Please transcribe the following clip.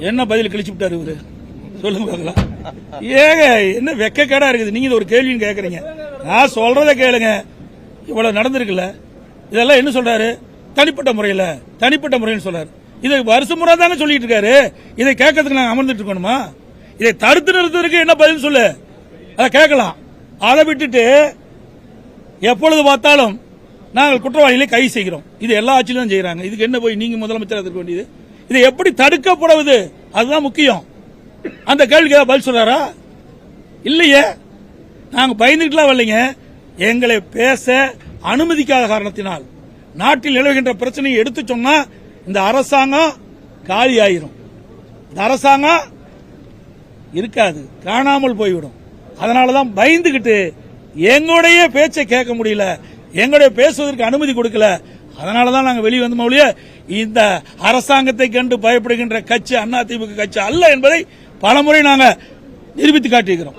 என்ன பதில் கழிச்சு விட்டாரு இவரு சொல்லுங்க பார்க்கலாம். ஏங்க என்ன வெக்கக்கேடா இருக்குது. நீங்க ஒரு கேள்வின்னு கேக்குறீங்க. நான் சொல்றதை கேளுங்க. இவ்வளவு நடந்திருக்குல்ல, இதெல்லாம் என்ன சொல்றாரு? தனிப்பட்ட முறைன்னு சொல்றாரு. இதை வருஷம் முறை தானே சொல்லிட்டு இருக்காரு. இதை கேட்கறதுக்கு நாங்க அமர்ந்துட்டு இருக்கணுமா? இதை தடுத்து நிறுத்துறதுக்கு என்ன பதில் சொல்லு, அதை கேட்கலாம். அதை விட்டுட்டு எப்பொழுது பார்த்தாலும் நாங்கள் குற்றவாளிகளை கைது செய்கிறோம். இது எல்லா ஆட்சியிலும் தான் செய்யறாங்க. இதுக்கு என்ன போய் நீங்க முதலமைச்சர் இருக்க வேண்டியது? இதை எப்படி தடுக்கப்படுவது அதுதான் முக்கியம். அந்த கேள்விக்கு பதில் சொல்றாரா? இல்லையே. நாங்க பயந்துட்டுலாம் வரலைங்க. எங்களை பேச அனுமதிக்காத காரணத்தினால் நாட்டில் நிலவுகின்ற பிரச்சனையை எடுத்து சொன்னா இந்த அரசாங்கம் காலி ஆயிரும். இந்த அரசாங்கம் இருக்காது, காணாமல் போய்விடும். அதனாலதான் பயந்துகிட்டு எங்களுடைய பேச்சை கேட்க முடியல, எங்களுடைய பேசுவதற்கு அனுமதி கொடுக்கல. அதனாலதான் நாங்க வெளியே வந்தோம் ஒழிய இந்த அரசாங்கத்தை கண்டு பயப்படுகின்ற கட்சி அதிமுக கட்சி அல்ல என்பதை பலமுறை நாங்க நிரூபித்து காட்டியிருக்கிறோம்.